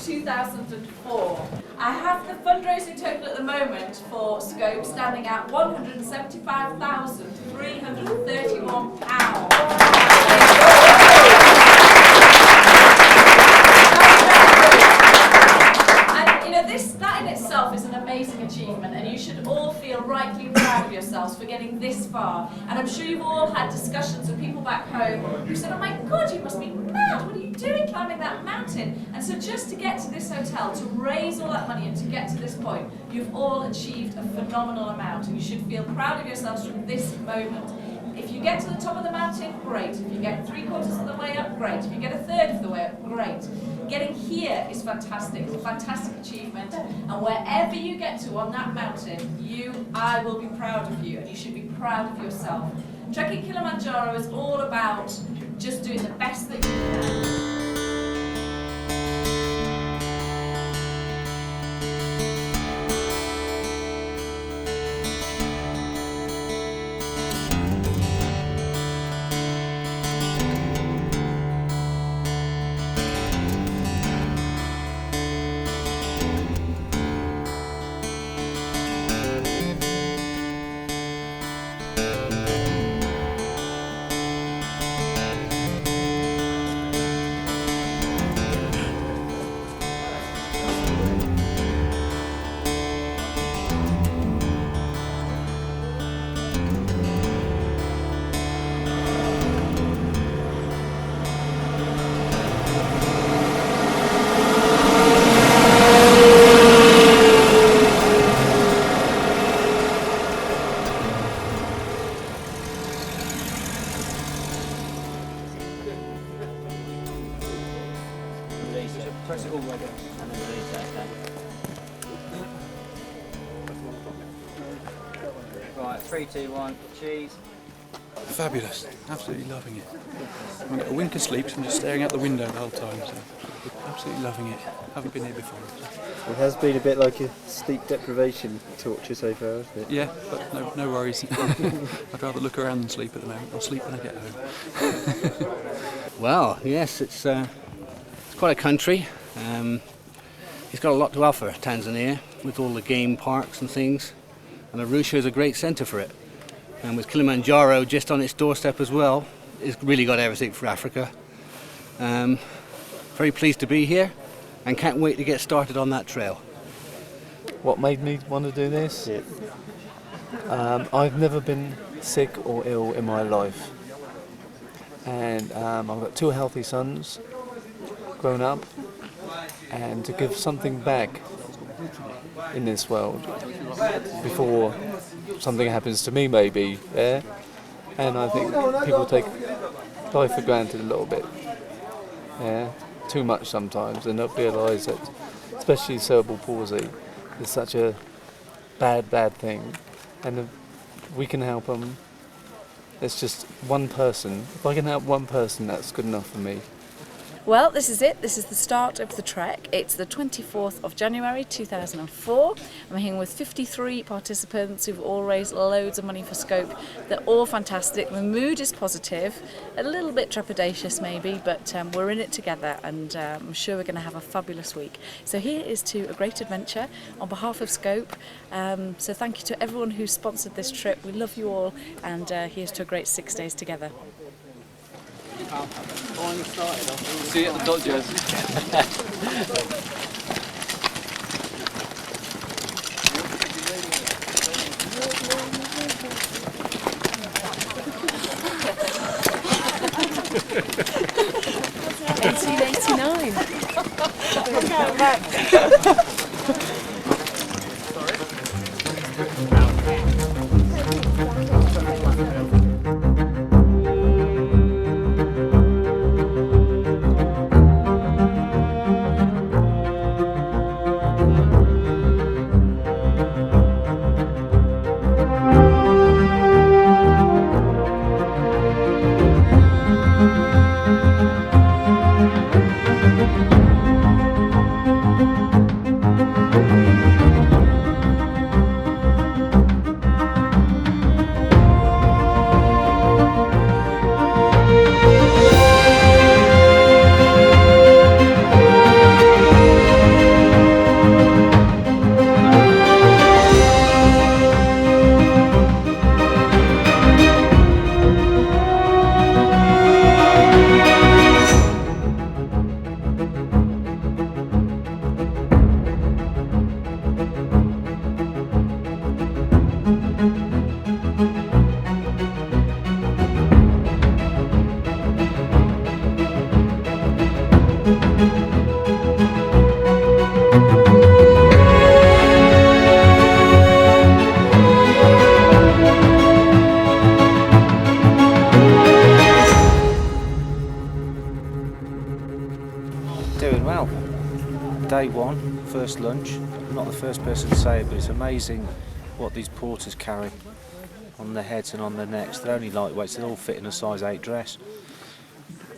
2004. I have the fundraising total at the moment for Scope standing at £175,331. That in itself is an amazing achievement, and you should all feel rightly proud of yourselves for getting this far. And I'm sure you've all had discussions with people back home who said, oh my God, you must be mad, what are you doing climbing that mountain? And so just to get to this hotel, to raise all that money and to get to this point, you've all achieved a phenomenal amount, and you should feel proud of yourselves from this moment. If you get to the top of the mountain, great. If you get 3/4 of the way up, great. If you get 1/3 of the way up, great. Getting here is fantastic. It's a fantastic achievement. And wherever you get to on that mountain, I will be proud of you, and you should be proud of yourself. Trekking Kilimanjaro is all about just doing the best that you can. Press it all the way down and then release that down. Right, 3, 2, 1, cheese. Fabulous, absolutely loving it. I get a wink of sleep, so I'm just staring out the window the whole time, so absolutely loving it. Haven't been here before. So. It has been a bit like a sleep deprivation torture so far, hasn't it? Yeah, but no worries. I'd rather look around than sleep at the moment. I'll sleep when I get home. Well, yes, it's quite a country. It's got a lot to offer, Tanzania, with all the game parks and things, and Arusha is a great centre for it. And with Kilimanjaro just on its doorstep as well, it's really got everything for Africa. Very pleased to be here and can't wait to get started on that trail. What made me want to do this? I've never been sick or ill in my life, and I've got 2 healthy sons grown up, and to give something back in this world before something happens to me maybe, yeah? And I think people take life for granted a little bit, yeah, too much sometimes, and not realise that especially cerebral palsy is such a bad thing, and if we can help them, it's just one person. If I can help one person, that's good enough for me. Well, this is it. This is the start of the trek. It's the 24th of January 2004. I'm here with 53 participants who've all raised loads of money for Scope. They're all fantastic. The mood is positive, a little bit trepidatious maybe, but we're in it together, and I'm sure we're going to have a fabulous week. So here is to a great adventure on behalf of Scope. So thank you to everyone who sponsored this trip. We love you all, and here's to a great 6 days together. See you at the Dodgers. day one, first lunch. I'm not the first person to say it, but it's amazing what these porters carry on their heads and on their necks. They're only lightweights, they all fit in a size 8 dress.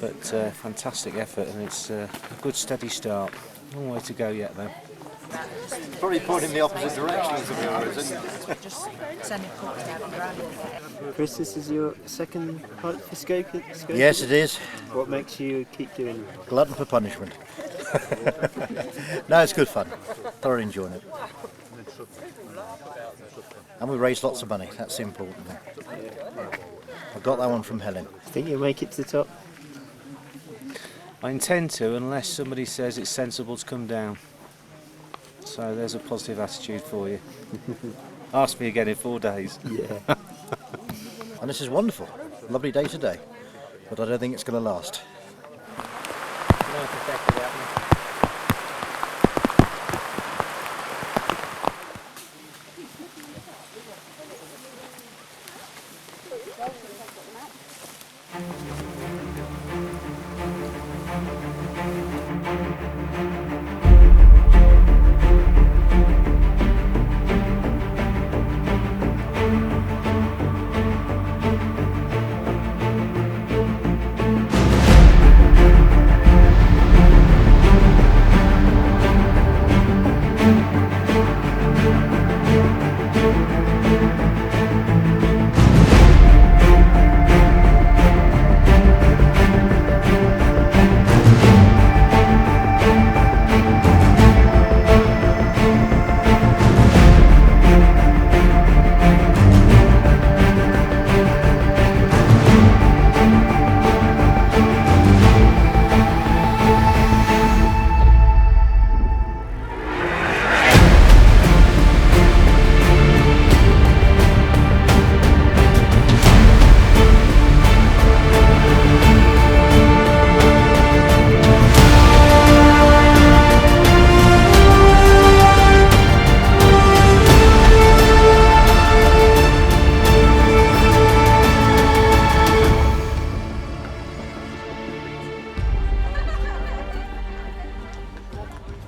But fantastic effort, and it's a good steady start. Long way to go yet though. Probably pointing in the opposite direction as of yours, isn't it? Just sending porters down on the ground. Chris, this is your second height escape? Yes, it is. What makes you keep doing it? Glutton for punishment. No, it's good fun. Thoroughly enjoying it. And we raised lots of money, that's the important thing. I got that one from Helen. Think you'll make it to the top? I intend to, unless somebody says it's sensible to come down. So there's a positive attitude for you. Ask me again in 4 days. Yeah. And this is wonderful. Lovely day today. But I don't think it's going to last.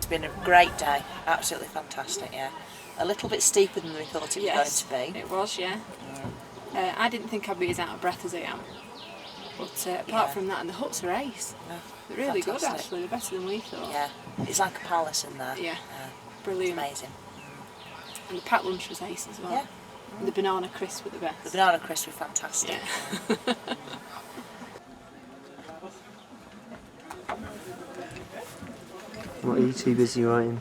Been a great day, absolutely fantastic, yeah. A little bit steeper than we thought it was going to be. It was, yeah. I didn't think I'd be as out of breath as I am. But apart from that, and the huts are ace. They're really good actually, they're better than we thought. Yeah, it's like a palace in there. Yeah, brilliant. It's amazing. And the packed lunch was ace as well. Yeah. And the banana crisp were the best. The banana crisp were fantastic. Yeah. What are you too busy writing?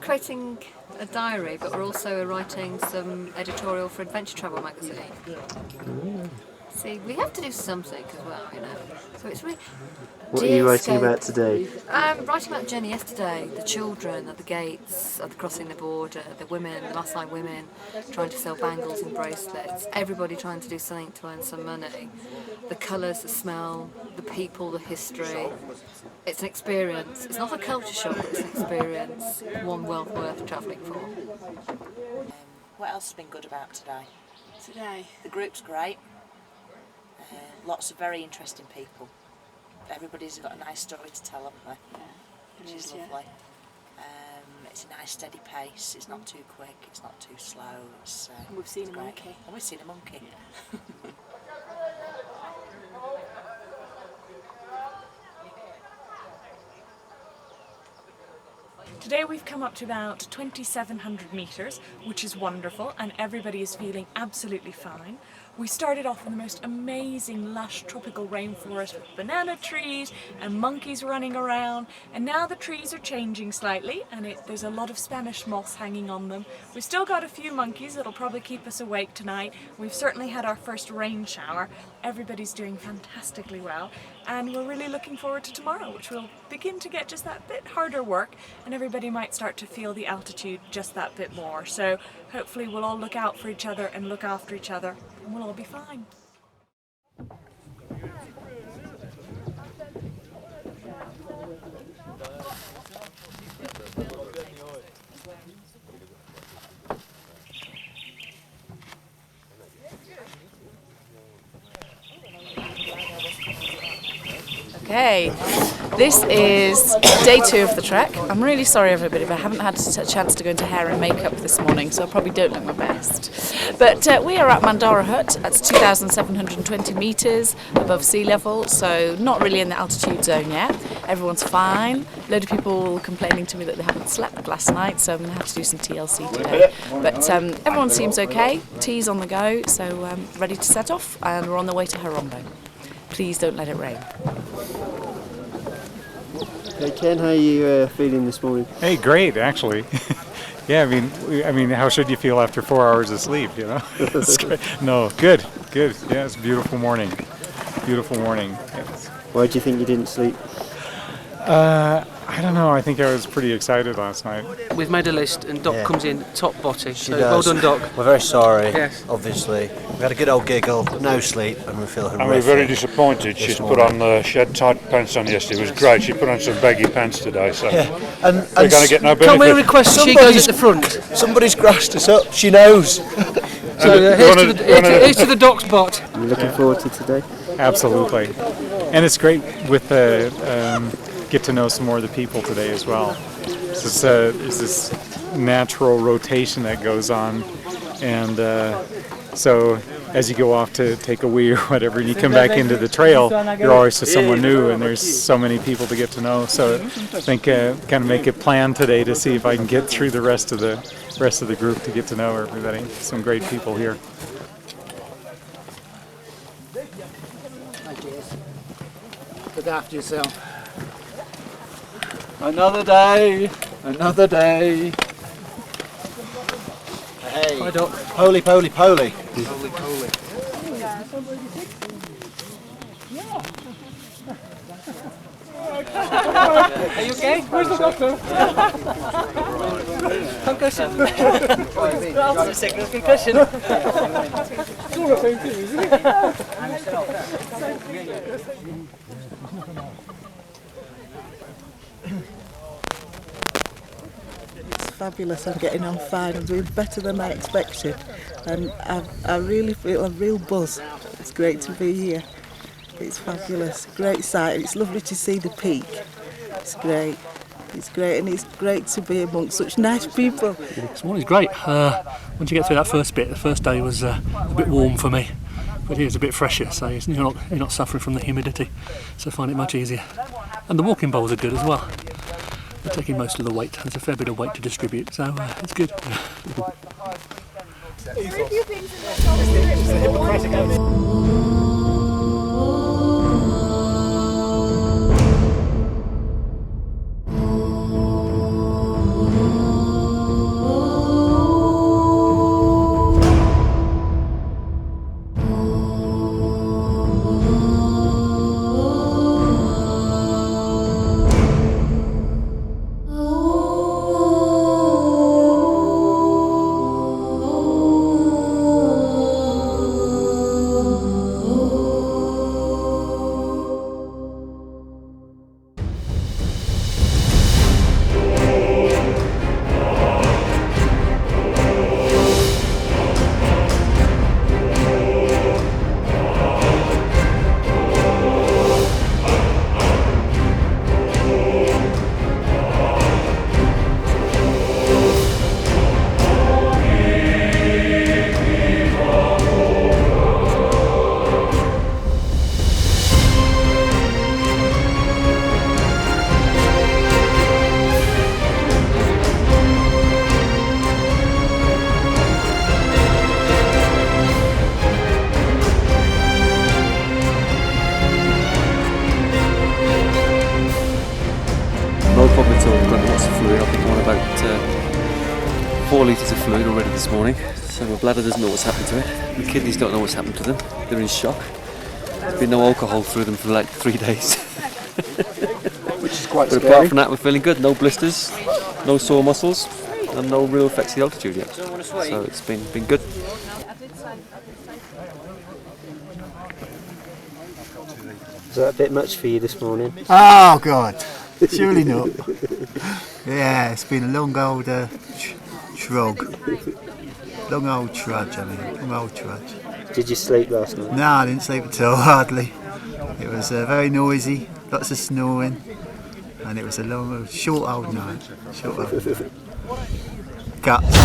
Creating a diary, but we're also writing some editorial for Adventure Travel magazine. See, we have to do something as well, you know. So it's really. What are you writing about today? Writing about the journey yesterday, the children at the gates, at the crossing the border, the women, the Maasai women, trying to sell bangles and bracelets, everybody trying to do something to earn some money. The colours, the smell, the people, the history. It's an experience. It's not a culture shock, but it's an experience, one well worth travelling for. What else has been good about today? Today? The group's great. Lots of very interesting people. Everybody's got a nice story to tell, haven't they? Yeah, which is lovely. It's a nice steady pace. It's not too quick. It's not too slow. And we've seen a great. monkey. And we've seen a monkey. Yeah. Today we've come up to about 2,700 metres, which is wonderful, and everybody is feeling absolutely fine. We started off in the most amazing lush tropical rainforest with banana trees and monkeys running around, and now the trees are changing slightly and there's a lot of Spanish moss hanging on them. We've still got a few monkeys that'll probably keep us awake tonight. We've certainly had our first rain shower. Everybody's doing fantastically well, and we're really looking forward to tomorrow, which will begin to get just that bit harder work, and everybody might start to feel the altitude just that bit more. So hopefully we'll all look out for each other and look after each other, and we'll all be fine. Okay, This is day 2 of the trek. I'm really sorry everybody, but I haven't had a chance to go into hair and makeup this morning, so I probably don't look my best. But we are at Mandara Hut. That's 2,720 metres above sea level, so not really in the altitude zone yet. Everyone's fine. A load of people complaining to me that they haven't slept last night, so I'm going to have to do some TLC today. But everyone seems okay. Tea's on the go, so ready to set off, and we're on the way to Harombo. Please don't let it rain. Hey Ken, how are you feeling this morning? Hey, great, actually. Yeah, I mean, how should you feel after 4 hours of sleep? You know, it's great. No, good. Yeah, it's a beautiful morning. Beautiful morning. Yes. Why do you think you didn't sleep? I don't know. I think I was pretty excited last night. We've made a list, and Doc comes in top botty. She So does. well done, Doc. We're very sorry, Yes. obviously. We had a good old giggle, no sleep, and we feel horrific. And we're very disappointed. She's put on, she had tight pants on yesterday. It was great. She put on some baggy pants today, so And we're going to get no benefit. Can we request she goes at the front? Somebody's grassed us up, she knows. So here's to the Doc's bot. Are you looking forward to today? Absolutely, and it's great with get to know some more of the people today as well. So there's this natural rotation that goes on, and so as you go off to take a wee or whatever, and you come back into the trail, you're always with someone new, and there's so many people to get to know. So I think kind of make a plan today to see if I can get through the rest of the group to get to know everybody. Some great people here. Look after yourself. Another day, another day. Hey, Hi, Doc. Poly. Holy. Are you okay? Where's the doctor? Concussion. Sickness, concussion. It's all the same thing, isn't it? It's fabulous. I'm getting on fine. I'm doing better than I expected, and I really feel a real buzz. It's great to be here. It's fabulous, great sight. It's lovely to see the peak. It's great, and it's great to be amongst such nice people. This morning's great. Once you get through that first bit, the first day was a bit warm for me, but here's a bit fresher, so you're not suffering from the humidity, so I find it much easier. And the walking bowls are good as well. They're taking most of the weight. There's a fair bit of weight to distribute, so it's good. No problem at all. I've got lots of fluid. I think I'm on about 4 litres of fluid already this morning. So my bladder doesn't know what's happened to it. My kidneys don't know what's happened to them. They're in shock. There's been no alcohol through them for like 3 days. Which is quite But scary. apart from that, we're feeling good. No blisters, no sore muscles, and no real effects of the altitude yet. So it's been good. Is that a bit much for you this morning? Oh God, surely not. Yeah, it's been a long old trudge. Long old trudge, long old trudge. Did you sleep last night? No, I didn't sleep at all, hardly. It was very noisy, lots of snoring, and it was a short old night. Guts.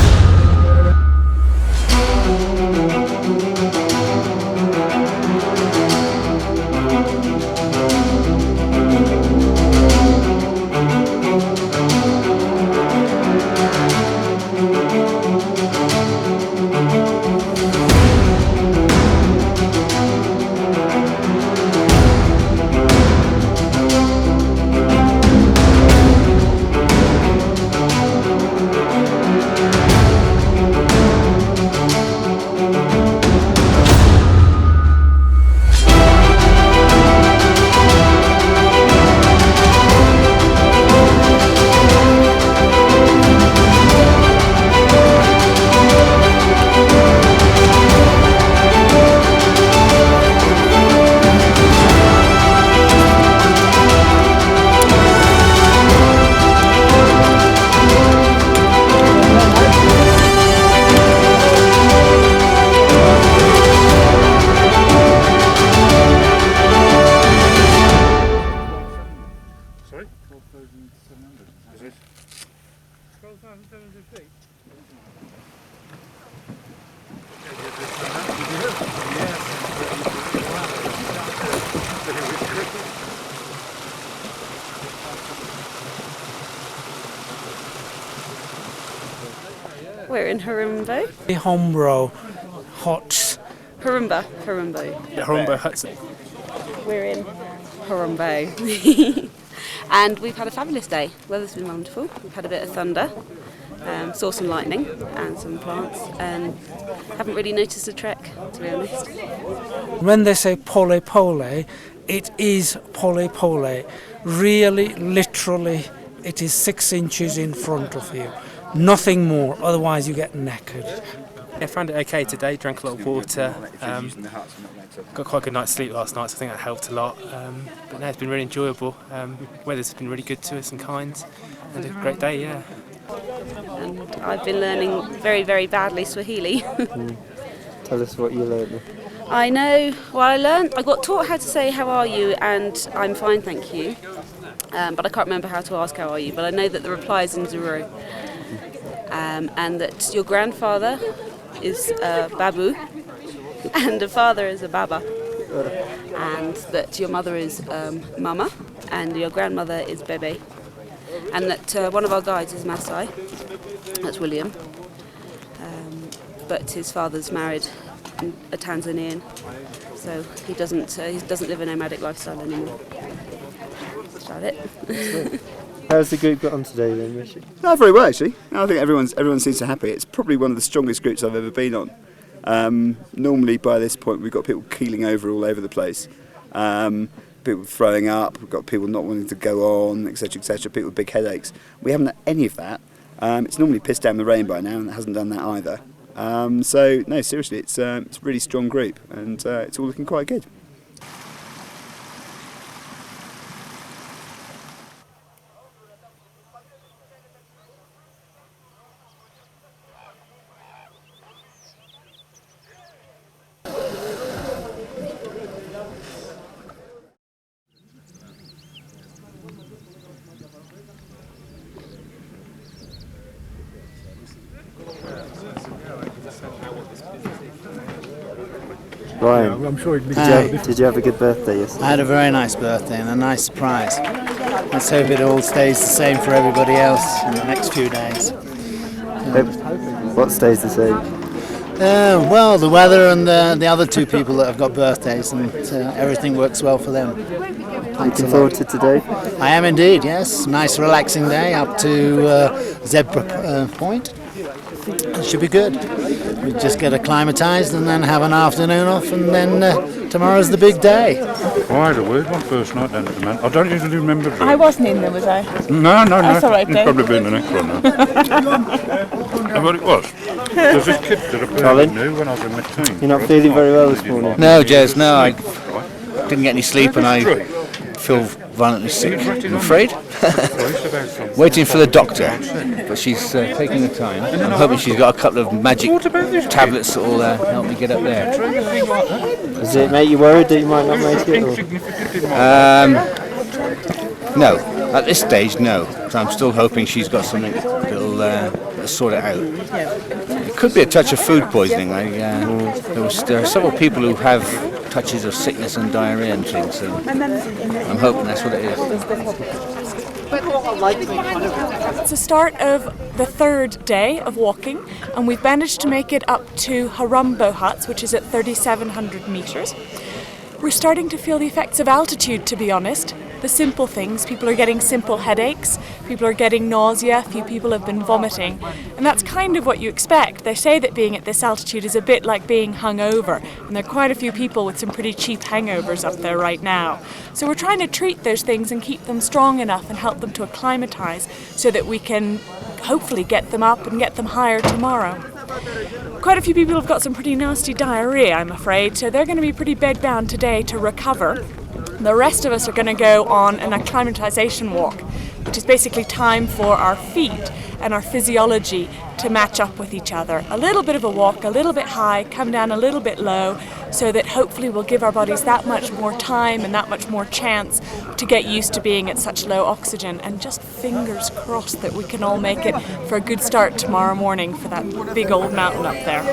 Sorry? 12,700. Is it? 12,700 feet? We're in Harumbo. Hombro Huts. Harumbo. Harumbo Huts. We're in Harumbo. And we've had a fabulous day. Weather's been wonderful. We've had a bit of thunder, saw some lightning and some plants, and haven't really noticed a trek, to be honest. When they say pole pole, it is pole pole. Really, literally, it is 6 inches in front of you. Nothing more, otherwise you get knackered. I found it okay today, drank a lot of water, got quite a good night's sleep last night, so I think that helped a lot. But no, it's been really enjoyable. Weather's been really good to us and kind, and a great day, yeah. And I've been learning very, very badly Swahili. Tell us what you learned. I know, I got taught how to say how are you and I'm fine, thank you. But I can't remember how to ask how are you, but I know that the reply is in Zulu. And that your grandfather is Babu, and the father is a Baba, and that your mother is Mama, and your grandmother is Bebe, and that one of our guides is Masai, that's William, but his father's married a Tanzanian, so he doesn't live a nomadic lifestyle anymore. That's about it. How's the group got on today then, Rishi? No, very well actually. I think everyone seems so happy. It's probably one of the strongest groups I've ever been on. Normally by this point we've got people keeling over all over the place. People throwing up, we've got people not wanting to go on, etc, people with big headaches. We haven't had any of that. It's normally pissed down the rain by now and it hasn't done that either. So no, seriously, it's a really strong group and it's all looking quite good. Ryan, I'm sure did you have a good birthday yesterday? I had a very nice birthday and a nice surprise. Let's hope it all stays the same for everybody else in the next few days. What stays the same? Well, the weather and the other two people that have got birthdays, and everything works well for them. Looking forward to today? I am indeed, yes. Nice relaxing day up to Zebra Point. It should be good. We just get acclimatised and then have an afternoon off, and then tomorrow's the big day. I had a weird one first night down at the man. I don't usually remember it. I wasn't in there, was I? No. That's all right, You've Dave. probably been the next one now. But it was. There's this kid that I played knew when I was in my teens. You're not feeling very well this morning? No, Jez, no, I didn't get any sleep and I feel violently sick, I'm afraid. Waiting for the doctor, but she's taking her time. I'm hoping she's got a couple of magic tablets that will help me get up there. Does it make you worried that you might not make it? Or? No. At this stage, no. So I'm still hoping she's got something that'll sort it out. It could be a touch of food poisoning. There are several people who have touches of sickness and diarrhea and things, so I'm hoping that's what it is. It's the start of the third day of walking, and we've managed to make it up to Harumbo Huts, which is at 3,700 metres. We're starting to feel the effects of altitude, to be honest. The simple things. People are getting simple headaches, people are getting nausea, a few people have been vomiting, and that's kind of what you expect. They say that being at this altitude is a bit like being hungover, and there are quite a few people with some pretty cheap hangovers up there right now. So we're trying to treat those things and keep them strong enough and help them to acclimatise so that we can hopefully get them up and get them higher tomorrow. Quite a few people have got some pretty nasty diarrhea, I'm afraid, so they're going to be pretty bedbound today to recover. The rest of us are going to go on an acclimatisation walk, which is basically time for our feet and our physiology to match up with each other. A little bit of a walk, a little bit high, come down a little bit low, so that hopefully we'll give our bodies that much more time and that much more chance to get used to being at such low oxygen, and just fingers crossed that we can all make it for a good start tomorrow morning for that big old mountain up there.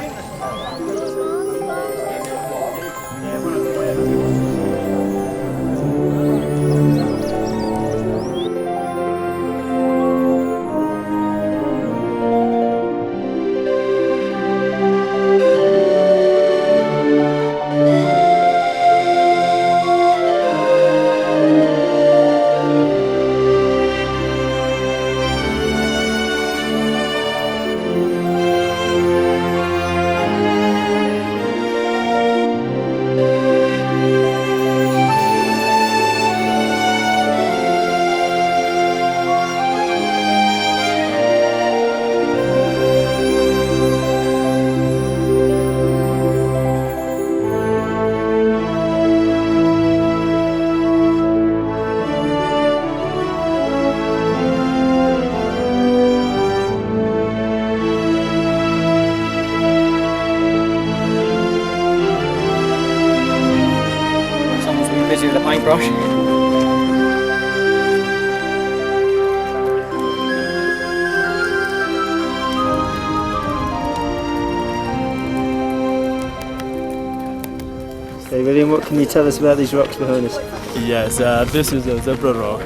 Busy with a paintbrush. Okay, William, what can you tell us about these rocks behind us? Yes, this is a zebra rock.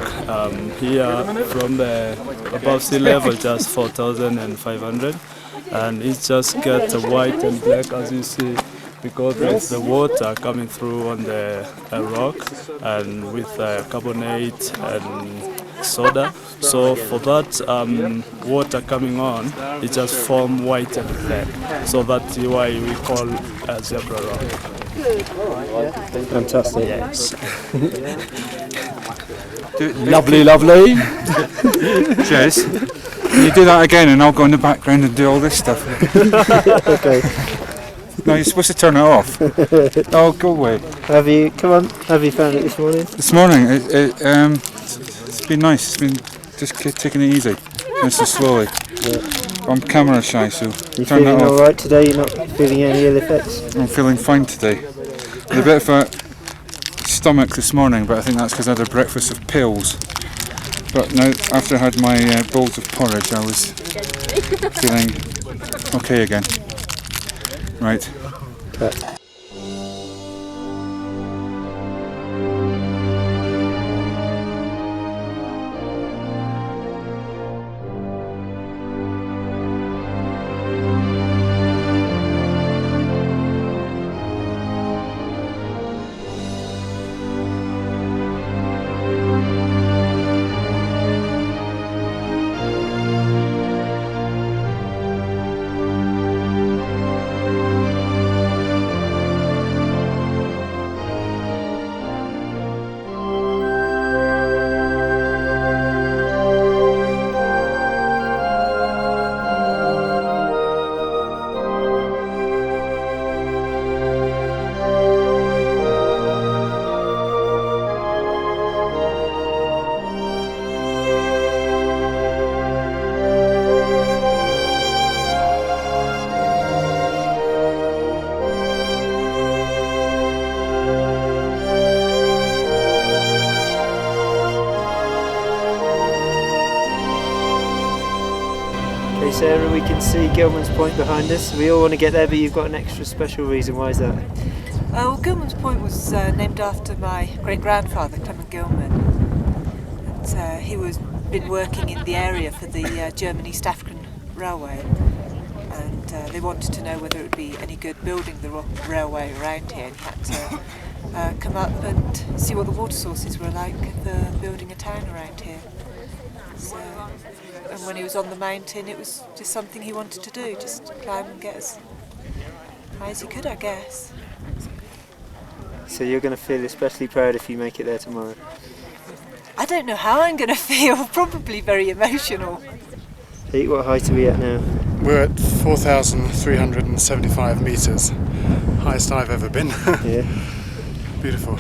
Here from above sea level, just 4,500, and it just gets white and black as you see, because it's the water coming through on the rock and with carbonate and soda. So for that water coming on, it just forms white and black. So that's why we call a zebra rock. Fantastic. Yes. Lovely, lovely. Jez, can you do that again and I'll go in the background and do all this stuff? Okay. No, you're supposed to turn it off. Oh, go away. Have you found it this morning? This morning, it's been nice. It's been just taking it easy, nice and slowly. Yeah. I'm camera shy, so You turn that feeling off. all right today? You're not feeling any ill effects? I'm feeling fine today. With a bit of a stomach this morning, but I think that's because I had a breakfast of pills. But now, after I had my bowls of porridge, I was feeling okay again. Right. Okay. Hey Sarah, we can see Gilman's Point behind us. We all want to get there, but you've got an extra special reason. Why is that? Well, Gilman's Point was named after my great-grandfather, Clement Gilman. And, he was been working in the area for the German East African Railway. And they wanted to know whether it would be any good building the railway around here, and he had to come up and see what the water sources were like for building a town around here. So, and when he was on the mountain, it was just something he wanted to do, just climb and get as high as he could, I guess. So you're going to feel especially proud if you make it there tomorrow? I don't know how I'm going to feel, probably very emotional. Pete, what height are we at now? We're at 4,375 metres, highest I've ever been. Yeah. Beautiful.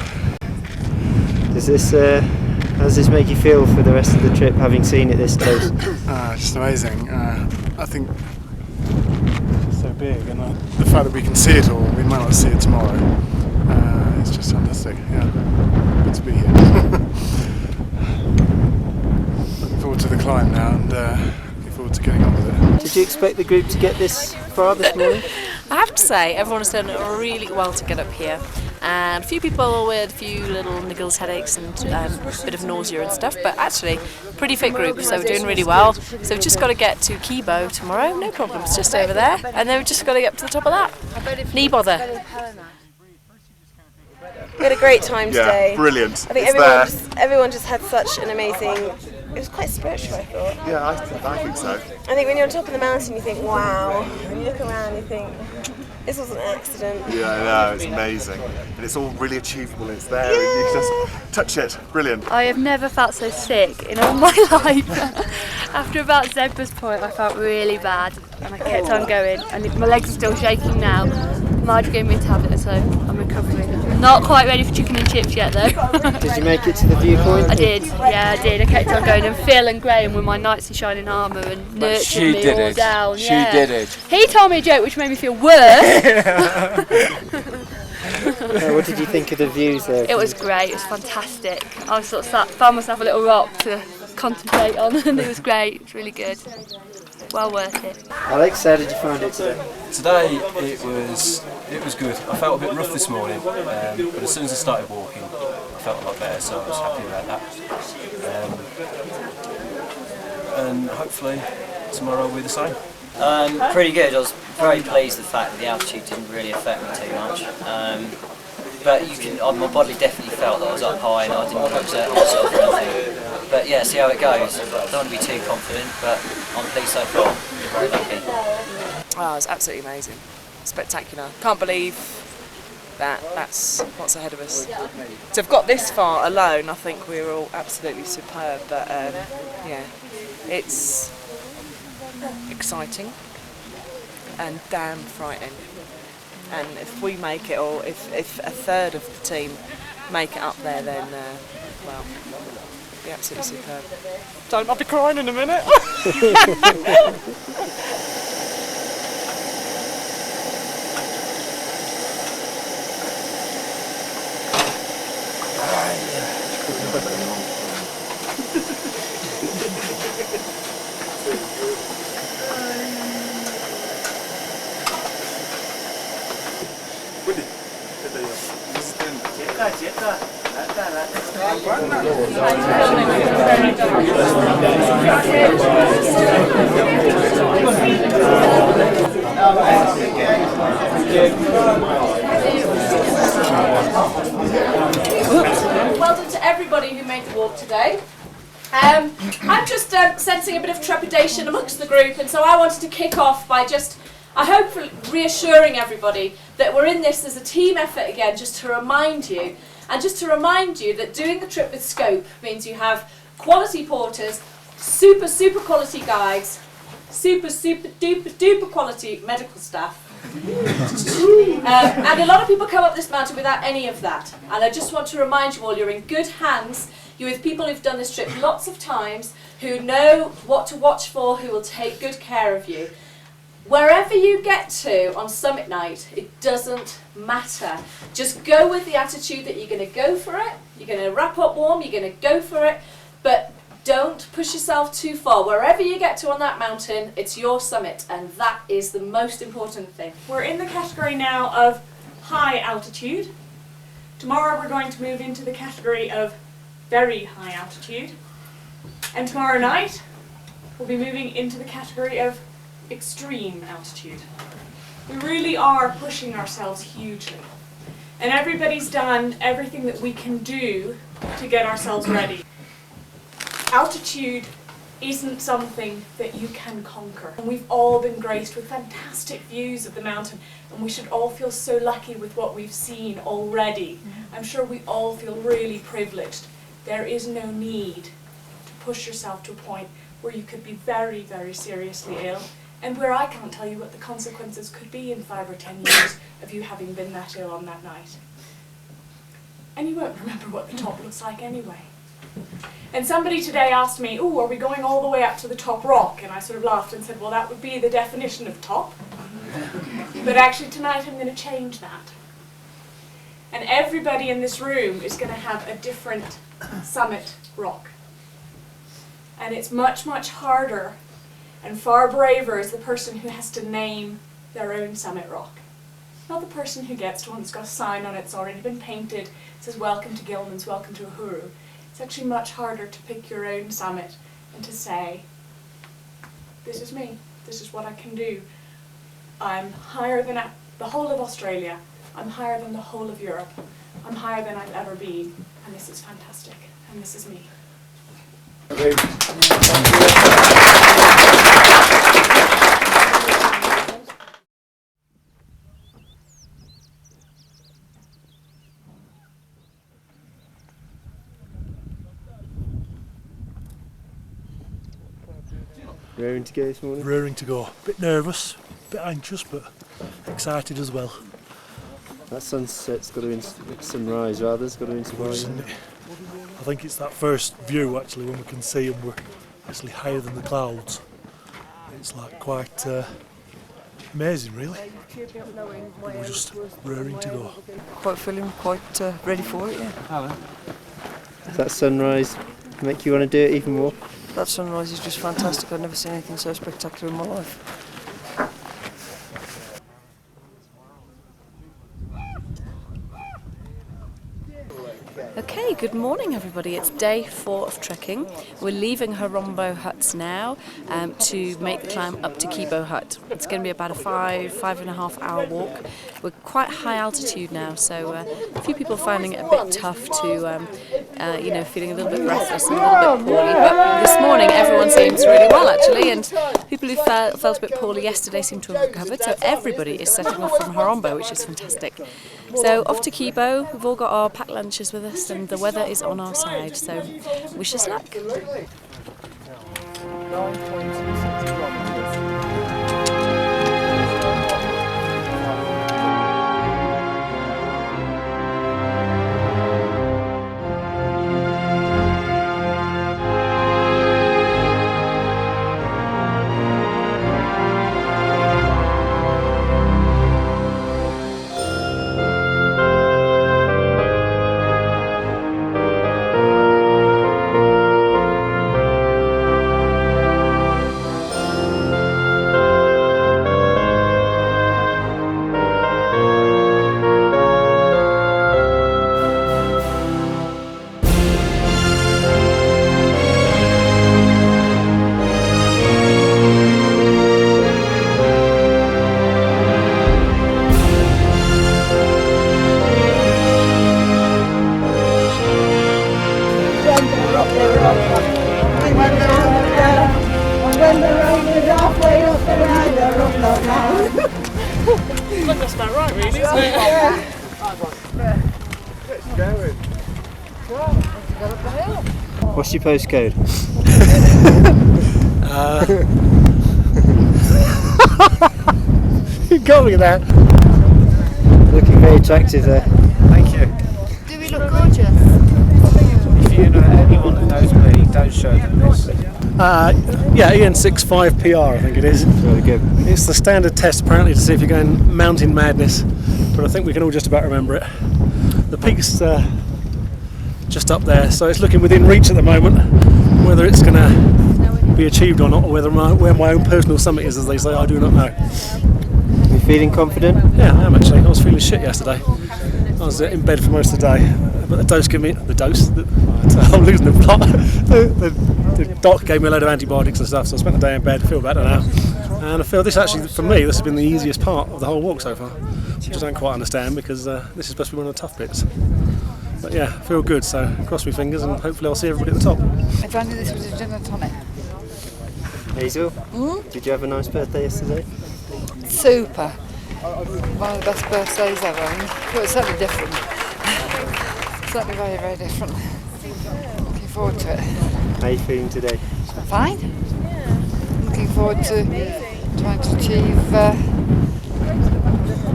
Does this, how does this make you feel for the rest of the trip, having seen it this close? Just amazing. I think it's so big, and the fact that we can see it all, we might not see it tomorrow. It's just fantastic. Yeah, good to be here. Looking forward to the climb now, and looking forward to getting on with it. Did you expect the group to get this far this morning? I have to say, everyone has done really well to get up here. And a few people with a few little niggles, headaches and a bit of nausea and stuff, but actually pretty fit group, so we're doing really well. So we've just got to get to Kibo tomorrow, no problem, it's just over there, and then we've just got to get up to the top of that. Knee bother. We had a great time today. Yeah, brilliant. I think everyone just had such an amazing. It was quite spiritual, I thought. Yeah, I think so. I think when you're on top of the mountain, you think, wow. And you look around, you think, this was an accident. Yeah, I know, it's amazing. And it's all really achievable, it's there, and you can just touch it. Brilliant. I have never felt so sick in all my life. After about Zebra's Point, I felt really bad, and I kept on going, and my legs are still shaking now. Marge gave me a tablet, so I'm recovering. Not quite ready for chicken and chips yet, though. Did you make it to the viewpoint? I did, yeah, I did. I kept on going, and Phil and Graham with my knights in shining armour and nurtured me all down. She did it. He told me a joke which made me feel worse. What did you think of the views there? It was great, it was fantastic. I was sort of found myself a little rock to contemplate on, and it was great, it was really good. Well worth it. Alex, how did you find it today? Today it was good. I felt a bit rough this morning, but as soon as I started walking, I felt a lot better, so I was happy about that. And hopefully tomorrow will be the same. Pretty good. I was very pleased with the fact that the altitude didn't really affect me too much. But you can, my body definitely felt that I was up high and I didn't want to exert myself or anything. But yeah, see how it goes. I don't want to be too confident, but I'm pleased so far. I'm very lucky. Oh, it was absolutely amazing. Spectacular. Can't believe that's what's ahead of us. To have got this far alone, I think we were all absolutely superb. But yeah, it's exciting and damn frightening. And if we make it, or if a third of the team make it up there, then well, it'll be absolutely superb. Don't, I'll be crying in a minute. Well done to everybody who made the walk today. I'm just sensing a bit of trepidation amongst the group, and so I wanted to kick off by I hope reassuring everybody that we're in this as a team effort again, just to remind you that doing the trip with Scope means you have quality porters, super quality guides, super duper quality medical staff. And a lot of people come up this mountain without any of that, and I just want to remind you all, you're in good hands. You're with people who've done this trip lots of times, who know what to watch for, who will take good care of you. Wherever you get to on summit night, it doesn't matter. Just go with the attitude that you're going to go for it, you're going to wrap up warm, you're going to go for it, but Don't push yourself too far. Wherever you get to on that mountain, it's your summit, and that is the most important thing. We're in the category now of high altitude. Tomorrow we're going to move into the category of very high altitude. And tomorrow night we'll be moving into the category of extreme altitude. We really are pushing ourselves hugely. And everybody's done everything that we can do to get ourselves ready. Altitude isn't something that you can conquer. And we've all been graced with fantastic views of the mountain, and we should all feel so lucky with what we've seen already. I'm sure we all feel really privileged. There is no need to push yourself to a point where you could be very, very seriously ill, and where I can't tell you what the consequences could be in 5 or 10 years of you having been that ill on that night. And you won't remember what the top looks like anyway. And somebody today asked me, oh, are we going all the way up to the top rock? And I sort of laughed and said, well, that would be the definition of top. But actually tonight I'm going to change that. And everybody in this room is going to have a different summit rock. And it's much, much harder and far braver is the person who has to name their own summit rock. Not the person who gets to one that's got a sign on it, it's already been painted, it says welcome to Gilman's, welcome to Uhuru. It's actually much harder to pick your own summit and to say, this is me, this is what I can do. I'm higher than the whole of Australia, I'm higher than the whole of Europe, I'm higher than I've ever been, and this is fantastic, and this is me. Raring to go this morning? Raring to go. Bit nervous, bit anxious, but excited as well. That sunset's got to sunrise rather, it's got to inspire. I think it's that first view actually when we can see and we're actually higher than the clouds. It's like quite amazing really. We're just raring to go. Quite feeling quite ready for it, yeah. Does that sunrise make you want to do it even more? That sunrise is just fantastic. I've never seen anything so spectacular in my life. Okay, good morning everybody. It's day 4 of trekking. We're leaving Horombo Huts now to make the climb up to Kibo Hut. It's going to be about a 5.5 hour walk. We're quite high altitude now, so a few people finding it a bit tough to, feeling a little bit breathless and a little bit poorly. But this morning everyone seems really well actually, and people who felt a bit poorly yesterday seem to have recovered. So everybody is setting off from Horombo, which is fantastic. So off to Kibo. We've all got our packed lunches with us, and the weather is on our side, so wish us luck. That's about right, really, isn't it? What's your postcode? You got me there. Looking very attractive there. Thank you. Do we look gorgeous? If you know anyone that knows me, don't show them this. Yeah, EN65PR I think it is. Really good. It's the standard test apparently to see if you're going mountain madness, but I think we can all just about remember it. The peak's just up there, so it's looking within reach at the moment. Whether it's going to be achieved or not, or where my own personal summit is, as they say, I do not know. You feeling confident? Yeah, I am actually. I was feeling shit yesterday. I was in bed for most of the day, but I'm losing the plot. The doc gave me a load of antibiotics and stuff, so I spent the day in bed. I feel better now, and I feel this actually, for me, this has been the easiest part of the whole walk so far, which I don't quite understand because this is supposed to be one of the tough bits. But yeah, I feel good, so cross my fingers and hopefully I'll see everybody at the top. If only this was a gin and tonic. Hazel, did you have a nice birthday yesterday? Super. One of the best birthdays ever. Well, it's certainly different. Certainly very, very different. Looking forward to it. How are you feeling today? Fine. Looking forward to trying to achieve,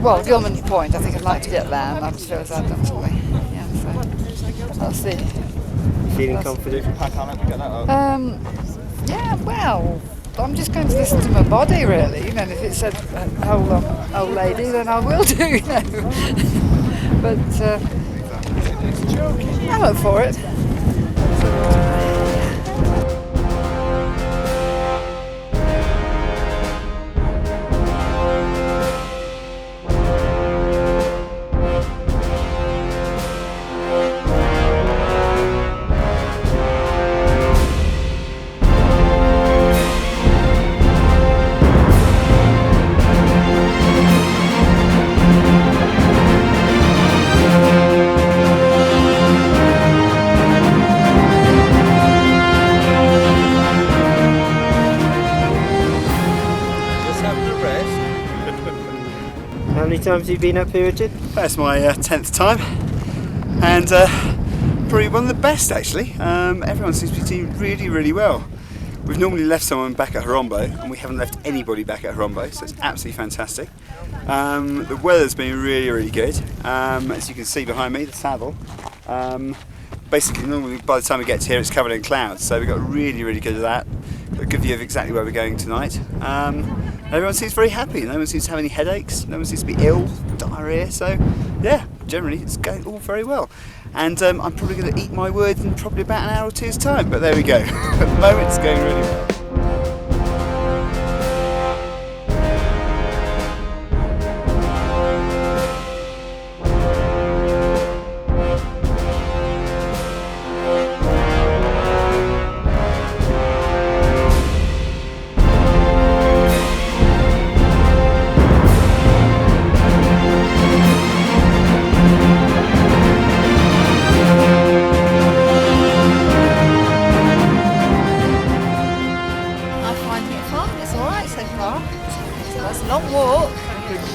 well, Gilman Point. I think I'd like to get there, and I just feel as I've done something. Yeah, so I'll see. Feeling confident? Yeah, well, I'm just going to listen to my body, really. You know, if it said old lady, then I will do, you know. But I'm up for it. How many times have you been up here, Richard? That's my 10th time, and probably one of the best actually. Everyone seems to be doing really, really well. We've normally left someone back at Horombo, and we haven't left anybody back at Horombo, so it's absolutely fantastic. The weather's been really, really good. As you can see behind me, the saddle. Basically, normally by the time we get to here, it's covered in clouds, so we got really, really good at that. Got a good view of exactly where we're going tonight. Everyone seems very happy. No one seems to have any headaches. No one seems to be ill, diarrhea. So, yeah, generally it's going all very well. And I'm probably going to eat my words in probably about an hour or two's time. But there we go. At the moment, it's going really well.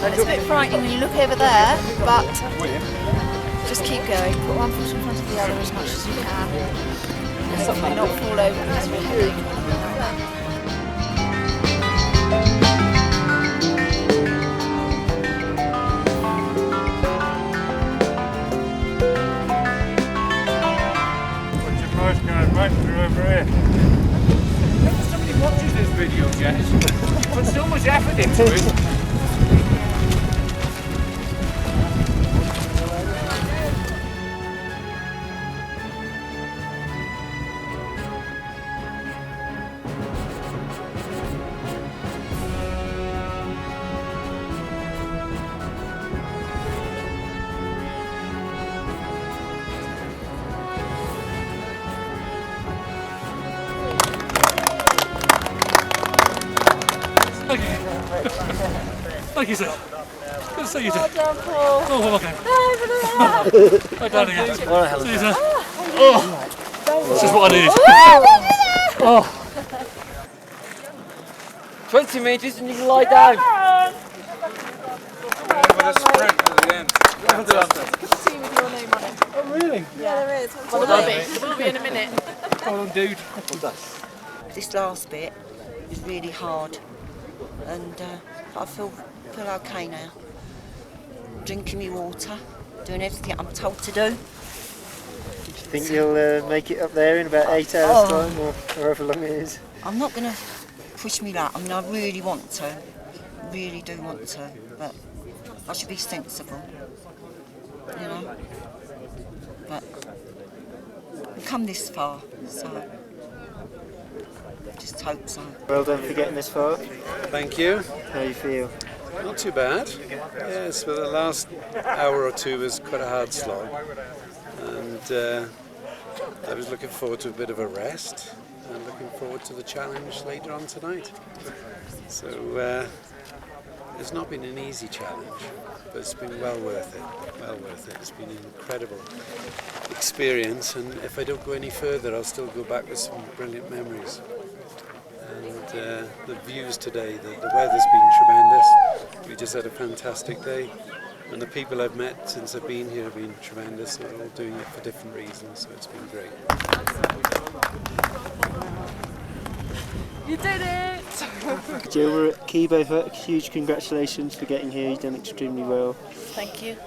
It's a bit frightening when you look over there, but just keep going. Put one foot in front of the other as much as you can. And hopefully not fall over and have a headache or anything like that. Right through over here. Somebody watches this video, Jess. Put so much effort into it. Thank you, sir. Good to see you, sir. Well done, Paul. Oh, well, okay. Hi, darling. See you, sir. Oh, this is what I need. Oh. 20 metres and you can lie down. With a sprint at the end. See with your name on it. Oh, really? Yeah, there is. Well done. It will be in a minute. Hold on, dude. This last bit is really hard, and I feel okay now. Drinking me water, doing everything I'm told to do. Do you think you'll make it up there in about 8 hours time, or however long it is? I'm not going to push me luck. I mean, I really want to, really do want to, but I should be sensible, you know. But we've come this far, so just hope so. Well done for getting this far. Thank you. How you feel? Not too bad. Yes, but the last hour or two was quite a hard slog, and I was looking forward to a bit of a rest and looking forward to the challenge later on tonight. So it's not been an easy challenge, but it's been well worth it. Well worth it. It's been an incredible experience, and if I don't go any further, I'll still go back with some brilliant memories. And the views today, the weather's been tremendous. We just had a fantastic day, and the people I've met since I've been here have been tremendous. They're all doing it for different reasons, so it's been great. You did it! Jill, we're at Kibo Hut. Huge congratulations for getting here. You've done extremely well. Thank you.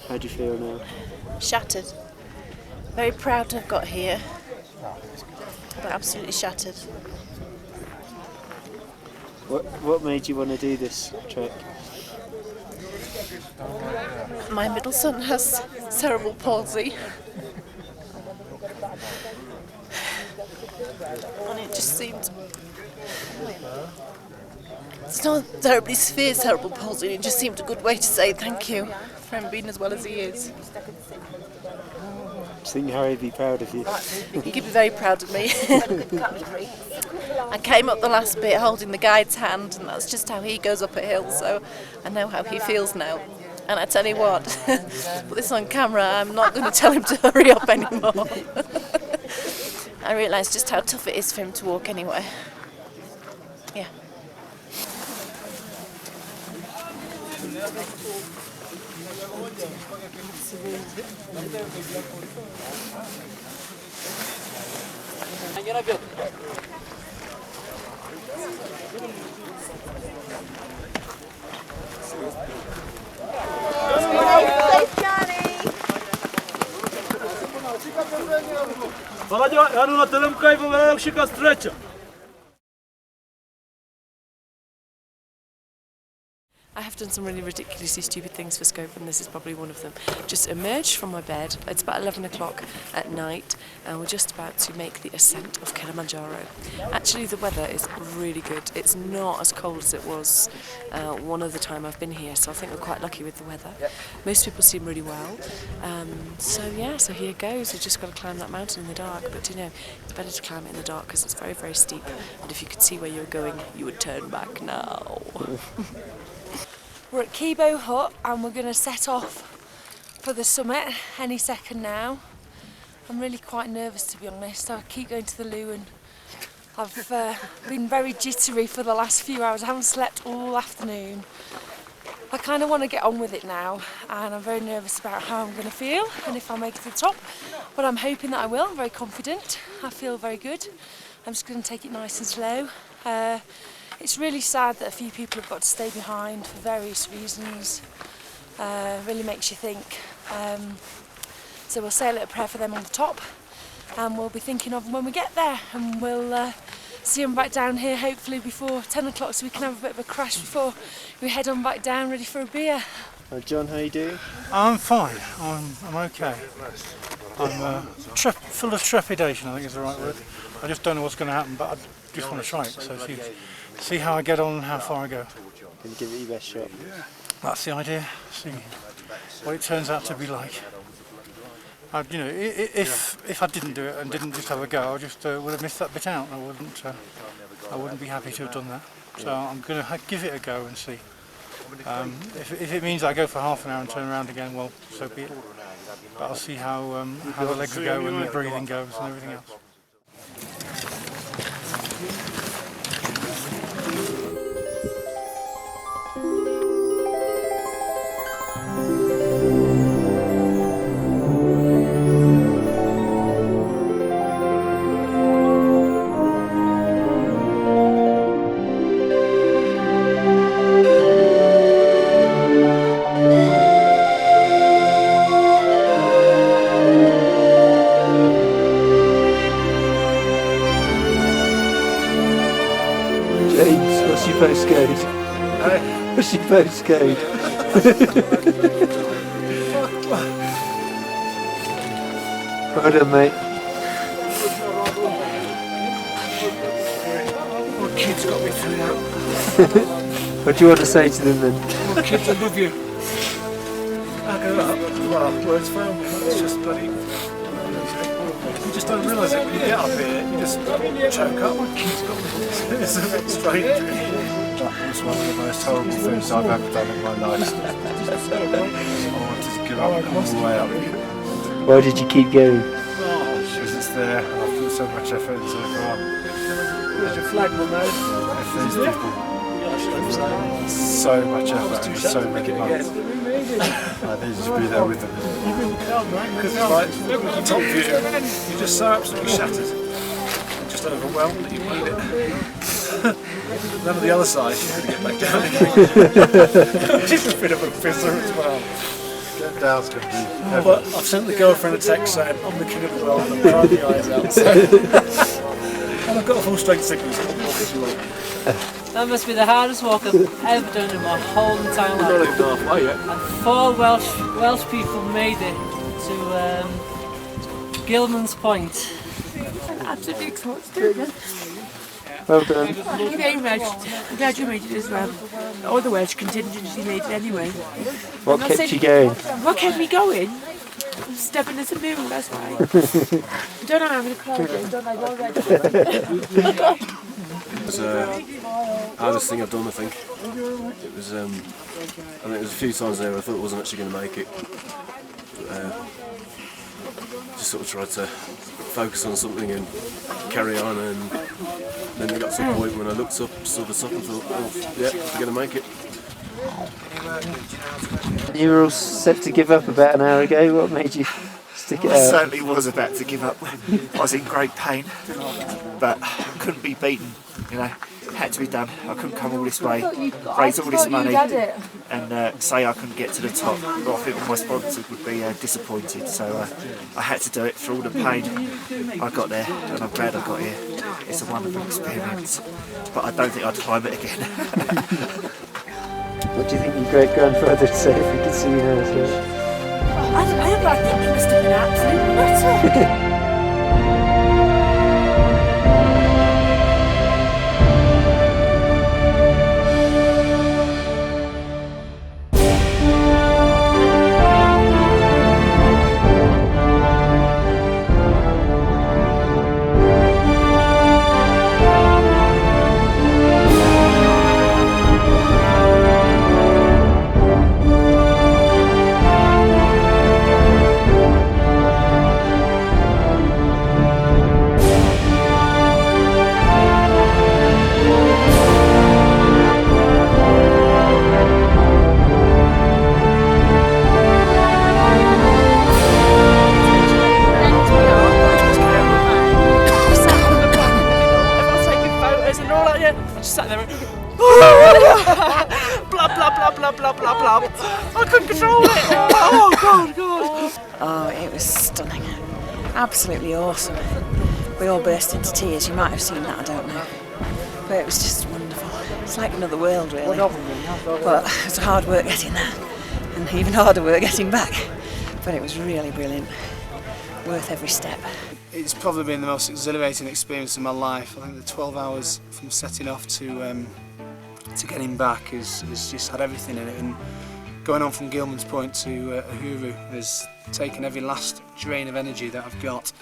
How do you feel now? Shattered. Very proud to have got here, but absolutely shattered. What made you want to do this trek? My middle son has cerebral palsy, and it just seemed... It's not terribly severe cerebral palsy, and it just seemed a good way to say thank you for him being as well as he is. I think Harry would be proud of you. He could be very proud of me. I came up the last bit holding the guide's hand, and that's just how he goes up a hill, so I know how he feels now. And I tell you what, put this on camera, I'm not going to tell him to hurry up anymore. I realise just how tough it is for him to walk anyway. Yeah. Ano nateremka i povedal všika střeča. I have done some really ridiculously stupid things for Scope, and this is probably one of them. Just emerged from my bed, it's about 11 o'clock at night, and we're just about to make the ascent of Kilimanjaro. Actually, the weather is really good. It's not as cold as it was one other time I've been here, so I think we're quite lucky with the weather. Most people seem really well. So here goes. We've just got to climb that mountain in the dark, but you know, it's better to climb it in the dark because it's very, very steep, and if you could see where you're going, you would turn back now. We're at Kibo Hut and we're going to set off for the summit any second now. I'm really quite nervous, to be honest. I keep going to the loo and I've been very jittery for the last few hours. I haven't slept all afternoon. I kind of want to get on with it now, and I'm very nervous about how I'm going to feel and if I'll make it to the top, but I'm hoping that I will. I'm very confident. I feel very good. I'm just going to take it nice and slow. It's really sad that a few people have got to stay behind for various reasons. Really makes you think. So we'll say a little prayer for them on the top, and we'll be thinking of them when we get there, and we'll see them back down here hopefully before 10 o'clock so we can have a bit of a crash before we head on back down ready for a beer. John, how are you doing? I'm fine. I'm okay. I'm full of trepidation, I think is the right word. I just don't know what's going to happen, but I just want to try it. So see how I get on and how far I go. Can you give it your best shot? That's the idea. See what it turns out to be like. You know, if I didn't do it and didn't just have a go, I just would have missed that bit out. I wouldn't be happy to have done that. So I'm going to give it a go and see. If it means I go for half an hour and turn around again, well, so be it. But I'll see how the legs go and the breathing goes and everything else. What's your postcode? What's your postcode? Well done, mate. kids got me through that. What do you want to say to them then? Well, kids, I love you. Well, words fail me. It's just bloody. You just don't realise it when you get up here. You just choke up. My kids got me. It's a bit strange. That was one of the most horrible things I've ever done in my life. I wanted to give up all the way up. Why did you keep going? Because it's there and I've put so much effort into it. There's your flag, my man. If these people so much effort and so many months, I need to be there with them. Because it's like, top view, you're just so absolutely shattered. And just overwhelmed that you made it. None of the other side, you're going to get back down again. Which is a bit of a fizzer as well. Getting down's going to be heavy. But I've sent the girlfriend a text saying, I'm the king of the world, and I'm crying the eyes out. So. And I've got a full strength sickness. That must be the hardest walk I've ever done in my whole entire life. Not even halfway yet. And 4 Welsh people made it to Gilman's Point. Absolutely exhausted. Well done. Thank you very much. I'm glad you made it as well. All the Welsh contingency made it anyway. What kept you going? What kept me going? I'm stubborn as a mule, that's why. I don't know, I'm going to cry again, don't I? Already. It was the hardest thing I've done, I think. It was, I think there was a few times there where I thought I wasn't actually going to make it. But, just sort of tried to focus on something and carry on, and then it got to a point when I looked up, saw the top and thought, oh, yeah, we're going to make it. You were all set to give up about an hour ago. What made you stick it I out? certainly was about to give up. I was in great pain, but I couldn't be beaten, you know. It had to be done. I couldn't come all this way, raise all this money and say I couldn't get to the top. But I think my sponsors would be disappointed, so I had to do it for all the pain. I got there and I'm glad I got here. It's a wonderful experience, but I don't think I'd climb it again. What do you think your great-grandfather would say if he could see you now? I don't know, but I think he must have been absolutely nuts. I couldn't control it. Oh God. Oh, it was stunning. Absolutely awesome. We all burst into tears. You might have seen that, I don't know. But it was just wonderful. It's like another world, really. Well, it was hard work getting there, and even harder work getting back. But it was really brilliant. Worth every step. It's probably been the most exhilarating experience of my life. I think the 12 hours from setting off to getting back has just had everything in it. And going on from Gilman's Point to Uhuru has taken every last drain of energy that I've got.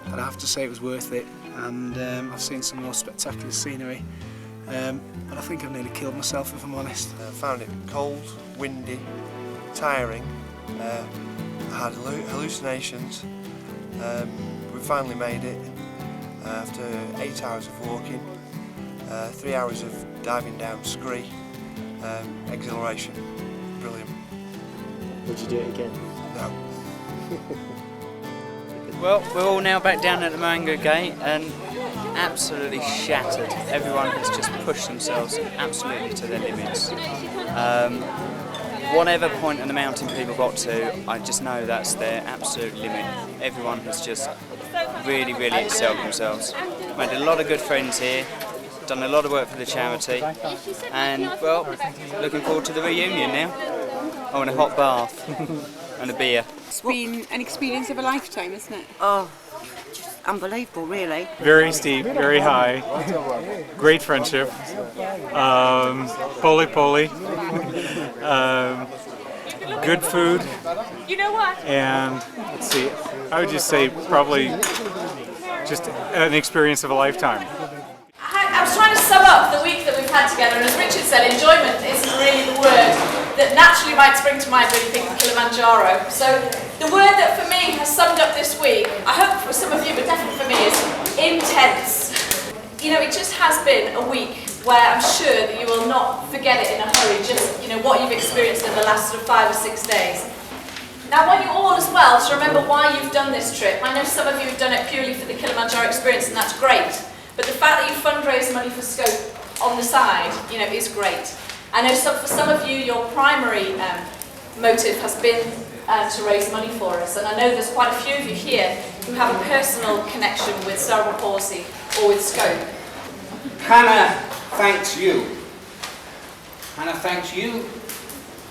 But I have to say it was worth it. And I've seen some more spectacular scenery. And I think I've nearly killed myself, if I'm honest. I found it cold, windy, tiring. I had hallucinations. We finally made it after 8 hours of walking, 3 hours of diving down scree, exhilaration, brilliant. Would you do it again? No. Well, we're all now back down at the Mango Gate and absolutely shattered. Everyone has just pushed themselves absolutely to their limits. Whatever point on the mountain people got to, I just know that's their absolute limit. Everyone has just really, really excelled themselves. Made a lot of good friends here, done a lot of work for the charity, and well, looking forward to the reunion now. I want a hot bath and a beer. It's been an experience of a lifetime, isn't it? Oh, just unbelievable, really. Very steep, very high, great friendship, poli-poli, good food, and let's see, I would just say probably just an experience of a lifetime. I was trying to sum up the week that we've had together, and as Richard said, enjoyment isn't really the word that naturally might spring to mind when you think of Kilimanjaro. So the word that for me has summed up this week, I hope for some of you, but definitely for me, is intense. You know, it just has been a week where I'm sure that you will not forget it in a hurry, just, you know, what you've experienced in the last sort of 5 or 6 days. Now, I want you all as well to remember why you've done this trip. I know some of you have done it purely for the Kilimanjaro experience, and that's great. But the fact that you fundraise money for Scope on the side, you know, is great. I know for some of you, your primary motive has been to raise money for us, and I know there's quite a few of you here who have a personal connection with cerebral palsy or with Scope. Hannah thanks you. Hannah thanks you,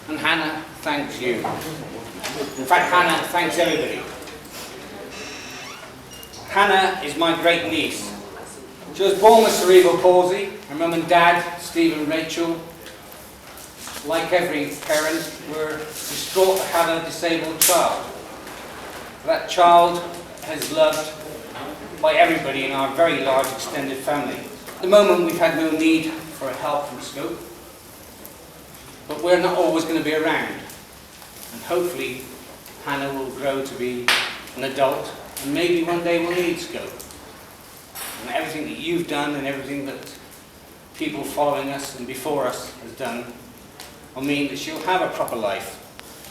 and Hannah thanks you. In fact, Hannah thanks everybody. Hannah is my great niece. She was born with cerebral palsy. Her mum and dad, Steve and Rachel, like every parent, were distraught to have a disabled child. That child is loved by everybody in our very large extended family. At the moment we've had no need for help from Scope, but we're not always going to be around. And hopefully Hannah will grow to be an adult, and maybe one day we'll need Scope. And everything that you've done and everything that people following us and before us has done will mean that she'll have a proper life,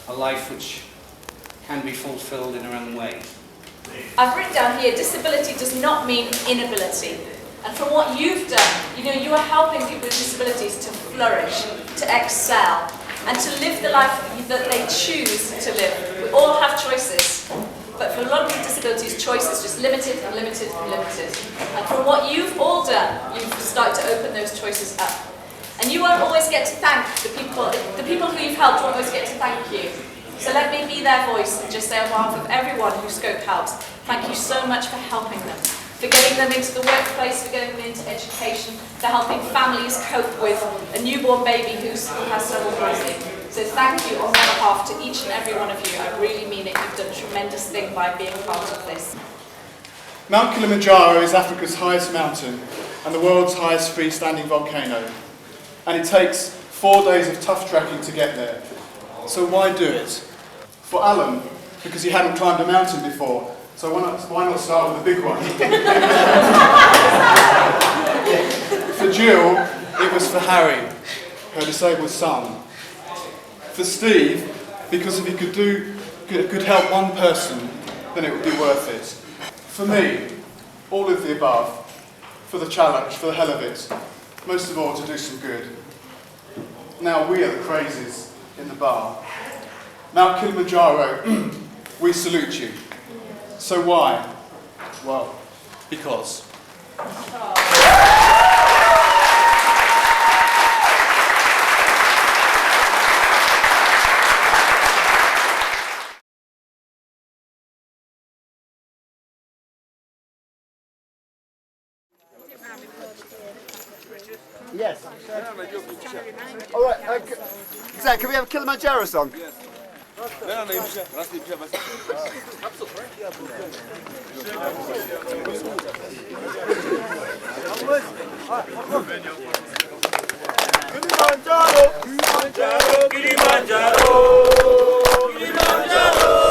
a life which can be fulfilled in her own way. I've written down here, disability does not mean inability. And from what you've done, you know, you are helping people with disabilities to flourish, to excel, and to live the life that they choose to live. We all have choices. But for a lot of these disabilities, choice is just limited and limited and limited. And from what you've all done, you've started to open those choices up. And you won't always get to thank the people who you've helped won't always get to thank you. So let me be their voice and just say on behalf of everyone who Scope helps, thank you so much for helping them, for getting them into the workplace, for getting them into education, for helping families cope with a newborn baby who has cerebral palsy. So thank you on my behalf to each and every one of you. I really mean it. You've done a tremendous thing by being part of this. Mount Kilimanjaro is Africa's highest mountain and the world's highest freestanding volcano. And it takes 4 days of tough trekking to get there. So why do it? For Alan, because he hadn't climbed a mountain before. So why not start with the big one? For Jill, it was for Harry, her disabled son. For Steve, because if he could help one person, then it would be worth it. For me, all of the above, for the challenge, for the hell of it, most of all to do some good. Now we are the crazies in the bar. Mount Kilimanjaro, we salute you. So why? Well, because. Yes. All right. Zach, can we have a Kilimanjaro song? Kilimanjaro, Kilimanjaro, Kilimanjaro.